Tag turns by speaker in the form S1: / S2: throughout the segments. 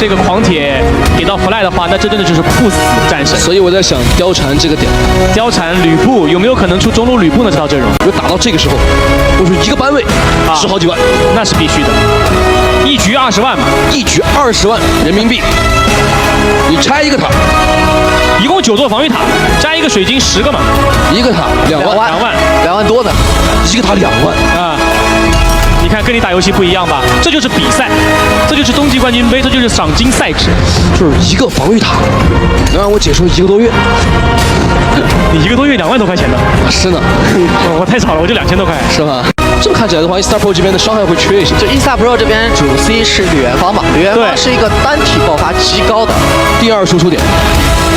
S1: 这个狂铁给到 Fly 的话，那这真的就是不死战神。
S2: 所以我在想貂蝉这个点，
S1: 貂蝉、吕布有没有可能出中路吕布呢？这套阵容，
S2: 如果打到这个时候，我说一个班位值好几万，
S1: 那是必须的，一局20万嘛，
S2: 一局20万人民币，你拆一个塔，
S1: 一共9座防御塔，加一个水晶10个嘛，
S2: 一个塔2万
S3: ，2万多的，
S2: 一个塔2万
S1: 啊。你看，跟你打游戏不一样吧？这就是比赛，这就是冬季冠军杯，这就是赏金赛制。
S2: 就是一个防御塔能让我解说1个多月。
S1: 你1个多月2万多块钱呢？
S2: 是呢，
S1: 我太少了，我就2000多块，
S2: 是吧？这么看起来的话 ，eStar Pro 这边的伤害会缺一些。
S3: 就 eStar Pro 这边主 C 是李元芳嘛，李元芳是一个单体爆发极高的。
S2: 第2输出点，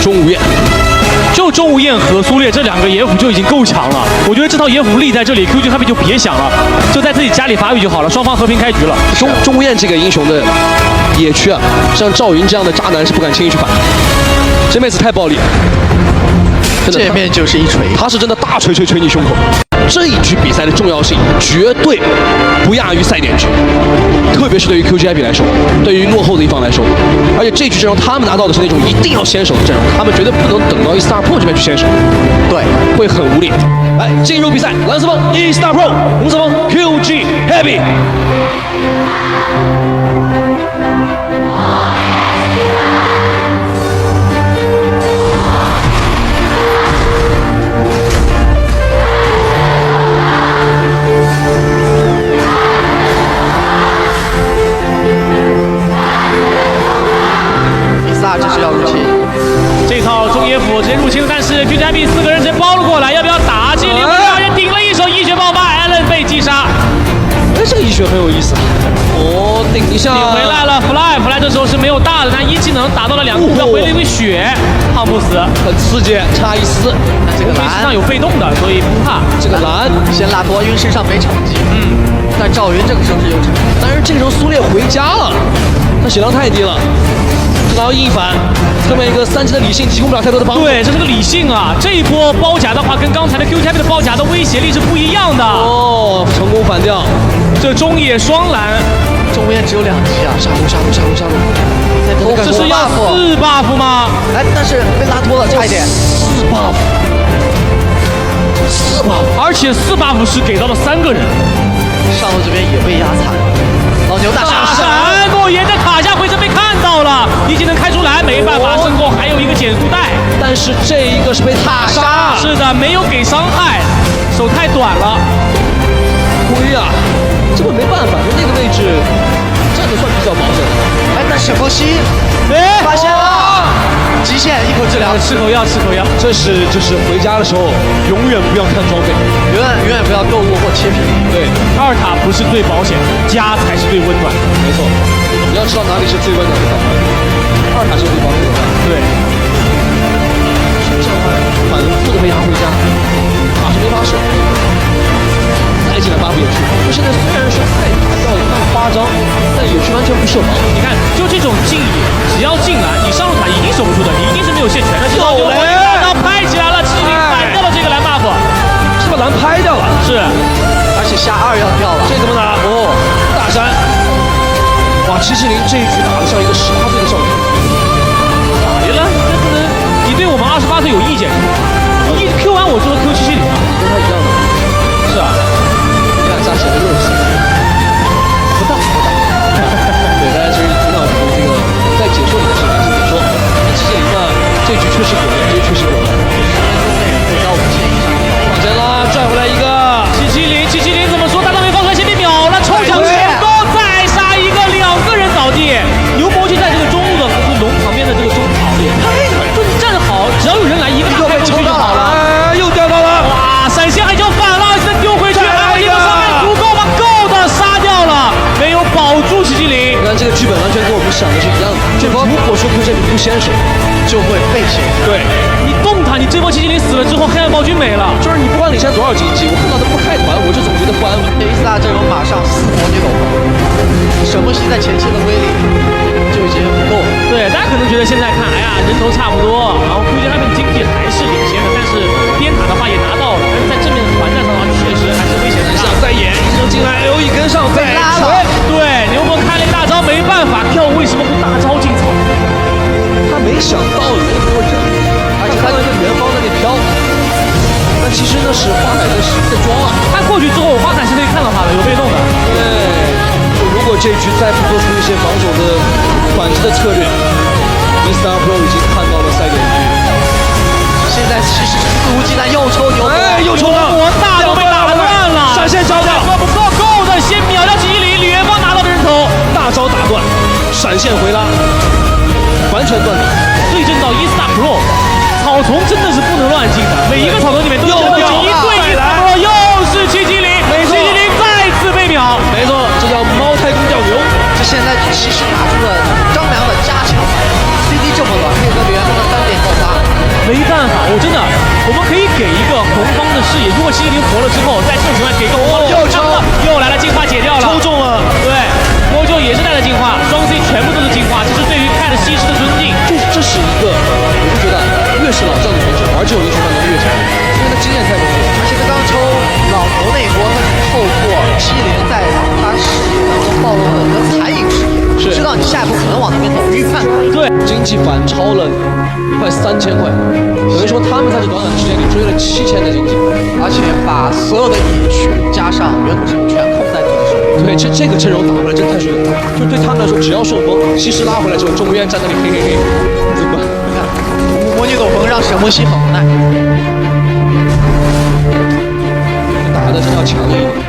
S2: 钟无艳。
S1: 就钟无艳和苏烈这2个野辅就已经够强了，我觉得这套野辅立在这里 ，QG Happy 就别想了，就在自己家里发育就好了，双方和平开局了。
S2: 钟无艳这个英雄的野区啊，像赵云这样的渣男是不敢轻易去反。这妹子太暴力了，
S3: 这面就是一锤，
S2: 她是真的大锤锤锤你胸口。这一局比赛的重要性绝对不亚于赛点局，特别是对于 QG Happy 来说，对于落后的一方来说，而且这局阵容他们拿到的是那种一定要先手的阵容，他们绝对不能等到 eStar Pro 这边去先手，
S3: 对，
S2: 会很无力。来进入比赛，蓝色方 eStar Pro， 红色方 QG Happy。
S3: 这是要入侵，
S1: 这套中野辅直接入侵了，但是 QG Happy 4个人直接包了过来，要不要打？麒麟2人顶了一手，一血爆发 ，Allen 被击杀。
S2: 哎，这个一血很有意思。哦，顶一下，
S1: 顶回来了 ，Fly 这时候是没有大的，但一技能打到了2个目标，回了一个血，胖不死，
S2: 很刺激，差一丝。
S3: 这个蓝
S1: 身上有被动的，所以不怕。
S2: 这个蓝
S3: 先拉多，因为身上没成绩。但赵云这个时候是有成绩，
S2: 但是这个时候苏烈回家了，他血量太低了。然后一反，这么一个3级的理性提供不了太多的帮助。
S1: 对，这是个理性啊！这一波包夹的话，跟刚才的 QG Happy 的包夹的威胁力是不一样的。
S2: 哦，成功反掉，
S1: 这中野双蓝，
S3: 钟无艳只有2级啊！
S2: 下路。
S1: 这是要4 buff 吗？
S3: 哎，但是被拉脱了，差一点。
S2: 4 buff，
S1: 而且4 buff 是给到了3个人。
S3: 上路这边也被压惨，老牛大
S1: 闪，莫言在塔下回身被看到了，一技能开出来，没办法，身后还有一个减速带，
S2: 但是这一个是被塔杀，
S1: 是的，没有给伤害，手太短了，
S2: 亏啊，这个没办法，就那个位置站的算比较保险的。
S3: 哎，但沈梦曦发现了，极限一口治疗，
S1: 吃口药。
S2: 这是就是回家的时候永远不要看装备，
S3: 永远不要购物或切屏。
S2: 对
S1: ，2塔不是最保险，家才是最温暖的。
S2: 没错，你要知道哪里是最温暖的地方，2塔是最保险的。
S1: 对，
S2: 身上反复的被压回家，塔是没法守。再进来buff野区，就现在虽然说赛塔掉的那么夸张，但野区完全不受防。
S1: 你看，就这种近野，只要进来，你上路塔一定守不住的，你一定是没有线权的。
S2: 有嘞，
S1: 大刀拍起来了，麒麟反掉了这个蓝 buff，
S2: 是把蓝拍掉了。
S1: 是，
S3: 而且下2要掉了，
S2: 这怎么打？哦，大山，哇，770这一局打得像一个18岁的少年。
S1: 咋的了？这不能，你对我们28岁有意见？你 Q 完我之后 Q770啊？
S2: 跟他一样的。
S1: 是啊。
S2: 看一下显得肉丝，不大。对，大家其实听到我们这个在解说里的时候，解说770呢，这局确实狗了，这局确实狗了。往前拉，拽回来一个
S1: 770怎么说？大刀没放出来，先被秒了，抽奖成功，再杀一个，2个人倒地。牛魔就在这个中路的龙旁边的这个中草里，就你站得好，只要有人来一个大开过去就好了。
S2: 又掉到了，
S1: 哇，闪现还叫反了，再丢回去，还有一个伤害足够吗？够的，杀掉了，没有保住770。
S2: 你看这个剧本完全跟我们想的是一样的。这波如果说 QG 不先手，
S3: 就会被先。
S2: 对，
S1: 你动它，你这波770死了之后，黑暗暴君没了。
S2: 就是你不管领先多少经济，我看到他不开团，我就总觉得不安稳。
S3: 这eStar阵容马上4魔女斗篷，沈梦曦在前期的威力就已经不够了。
S1: 对，大家可能觉得现在看，哎呀，人头差不多，然后QG他们经济还是领先的，但是边塔的话也拿到了，但是在正面的团战上的话，确实还是危险。
S2: 想再演，医生进来，留一跟上再锤。
S1: 对，牛魔开了一大招，没办法，跳为什么不大招进？
S2: 没想到有那么多人，而且看到一个元芳在那飘。那其实呢是花海的装啊。
S1: 他过去之后，花海是可以看到他的，有被动的。
S2: 对，就如果这局再不做出一些防守的反击的策略，Mr. Pro 已经看到了赛点局。
S3: 现在其实是肆无忌惮又抽牛，
S2: 哎，又抽了，
S1: 我大都被打乱了，
S2: 闪现招掉，
S1: 不够的，先秒掉吉林，李元芳拿到人头，
S2: 大招打断，闪现回拉，完全断点。
S1: 对阵到E-Star Pro， 草丛真的是不能乱进的，每一个草丛里面都有一对E-Star Pro， 又是770，
S2: 没错
S1: 770再次被秒，
S2: 没错，这叫猫太公钓牛。
S3: 这现在其实打出了张良的加强版 ，CD 这么短，配合李元芳的单点爆发。
S1: 没办法，我真的，我们可以给一个红方的视野。如果770活了之后，在这种情况给个红方的视野，又来了进化解掉了，
S2: 抽中了。
S1: 对，波就也是带了进化，双 C 全部都是进化，这是对于看的西施的尊敬。
S2: 这是一个，我是觉得越是老将的选手，玩这种英雄战斗越强，因为他经验太丰富。
S3: 而且他刚抽老头那一波，他是透过770在他视野当中暴露了一个残影视野，知道你下一步可能往那边走，预判。
S1: 对，
S2: 经济反超了快3000块，等于说他们在这短短的时间里追了7000的经济，
S3: 而且把所有的野区加上远古阵容全控在自己手里。
S2: 对，这个阵容打回来真太顺了，就对他们来说，只要顺风，西施拉回来之后，中渊站那里嘿嘿嘿，不管。
S3: 你看，魔女斗篷让沈梦溪很无奈。
S2: 打的真要强硬一点，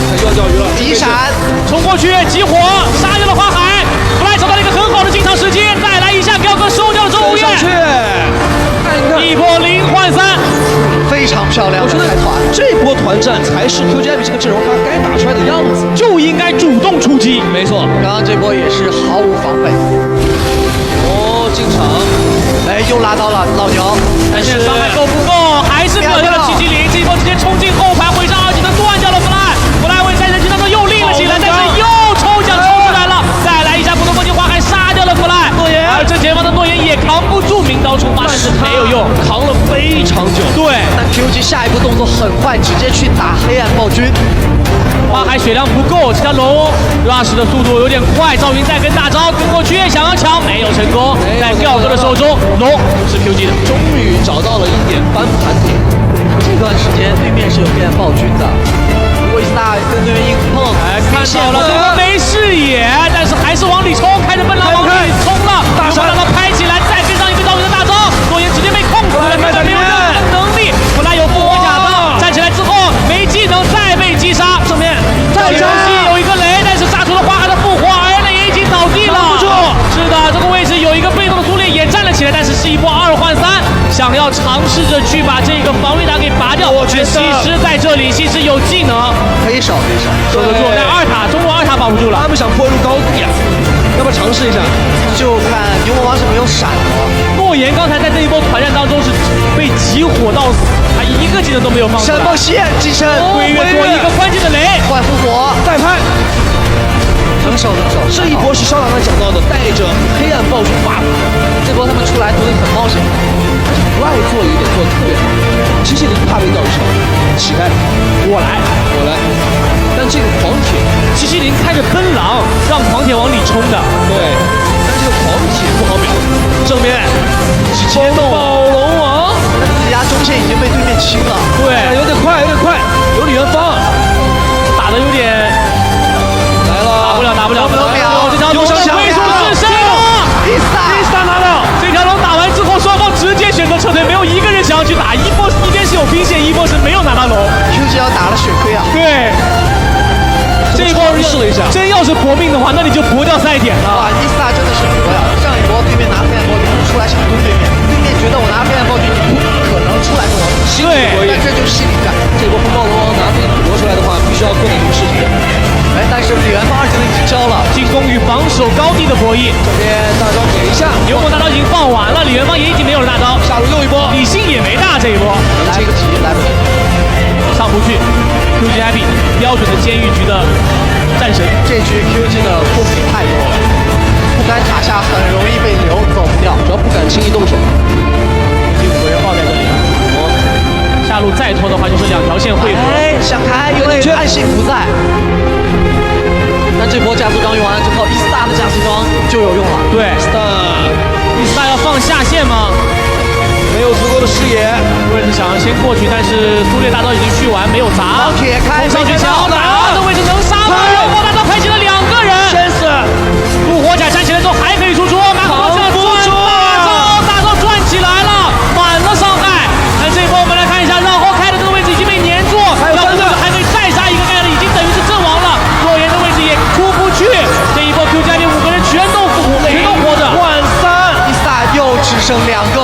S2: 他又要钓鱼了，
S3: 急闪
S1: 冲过去激活，杀掉了花海，布莱找到了一个很好的进场时机，再来一下彪哥收掉了周无月，一波0换3，
S3: 非常漂亮的开团。
S2: 这波团战才是 QGIP 这个阵容他该打出来的样子，
S1: 就应该主动出击。
S2: 没错，
S3: 刚刚这波也是毫无防备。
S2: 哦，进场，
S3: 哎，又拉到了老牛，
S1: 但是伤害够不够？还是秒掉了770，这一波直接冲进后排，回上2技能断掉了弗莱，弗莱为赛神机当中又立了起来，但是又抽奖抽出来了，再来一下不动攻击花海杀掉了弗莱，而这前方的诺言也扛不住明刀出发，但是没有用，
S2: 扛了非常久。
S1: 对，
S3: 但 QG 下一步动作很快，直接去打黑暗暴君。
S1: 花海血量不够，这条龙 rush 的速度有点快，赵云再跟大招跟过去想要抢，没有成功，在吊哥的手中，龙是 QG 的，
S2: 终于找到了一点翻盘点。
S3: 这段时间对面是有黑暗暴君的，如果E-Star跟对面硬碰，
S1: 看到了对方没视野，但是还是往里冲，开着奔狼往里冲了，大山让他拍起来，再跟上一个赵云的大招，诺言直接被控制了，根本没有任何能力，本来有复活甲的，站起来之后没技能再被击杀，正面再中期有一个雷，但是杀出了花海的复活，而雷也已经倒地了，是的，这个位置有一个被动的苏烈也站了起来，但是是一波2换3，想要尝试着去把这个防御塔给拔掉，我觉得西施在这里，西施有技能，
S3: 可以守，
S1: 守得住，但2塔中路2塔保不住了，
S2: 他们想破入高地啊，要不要尝试一下？
S3: 就看牛魔王是没有闪的。
S1: 诺言刚才在这一波团战当中是被集火到死，他一个技能都没有放出来。
S3: 沈梦溪寄生，
S1: 鬼月多一个关键的雷，
S3: 换复活，
S2: 再拍，
S3: 能守。
S2: 这一波是肖朗刚讲到的，带着黑暗暴君buff，
S3: 这波他们出来图的很冒险，
S2: 不爱做有点做的特别好。770怕被钓鱼场，乞丐，我来。但这个狂铁
S1: 770开着奔狼，让狂铁往里冲的。
S2: 对，但这个狂铁不好秒，正面切动暴龙王，
S3: 自家中线已经被对面清了，
S1: 对，
S2: 有点快，有李元芳，
S1: 打的有点
S2: 来了，
S1: 打不了，这条龙的归属是谁了
S3: ？E-Star
S2: 拿到，
S1: 这条龙打完之后，双方直接选择撤退，没有一个人想要去打，一边是有兵线，一波是没有拿到龙。
S3: QG 要打了血亏啊！
S1: 对。这一波
S2: 试了一下，
S1: 真要是搏命的话，那你就搏掉赛点了。
S3: 哇，E-Star 真的是搏呀！上一波对面拿黑暗暴君出来想蹲对面，对面觉得我拿黑暗暴君你不可能出来跟我死，
S1: 对，
S3: 但这就是心理战。
S2: 这波风暴龙王拿这个夺出来的话，必须要做点什么事情。
S3: 哎，但是李元芳2技能已经交了，
S1: 进攻与防守高地的博弈。
S2: 这边大招给一下，
S1: 牛魔大招已经放完了，李元芳也已经没有了大招，
S2: 下路又一波，
S1: 李信也没大这一波，
S3: 来不及，
S1: 上不去。QGIP 标准的监狱局的战神，
S3: 这局 QG 的空隙太多了，不敢塔下很容易被牛走不掉，
S2: 主要不敢轻易动手。
S1: 第5个人放在这里，下路再拖的话就是2条线汇合。
S3: 哎，想开有点暗信不在。但这波加速装用完了之后，E-Star 的加速装就有用了。
S1: 对
S2: ，E-Star
S1: 下线吗？
S4: 没有足够的视野。
S1: 位置想要先过去，但是苏烈大招已经续完，没有砸。
S3: 铁开，
S1: 冲上去抢，哪的位置能杀吗？然后大招开启了2个人，
S4: 先死。
S1: 怒火甲站起来之后还可以输出，马可波这大招转起来了，满了伤害。但这一波我们来看一下，绕后开的这个位置已经被粘住，然后还可以再杀一个盖了，已经等于是阵亡了。洛言的位置也出不去，这一波 Q 家里5个人全都活着。
S4: 换3，
S3: 伊萨又只剩2个。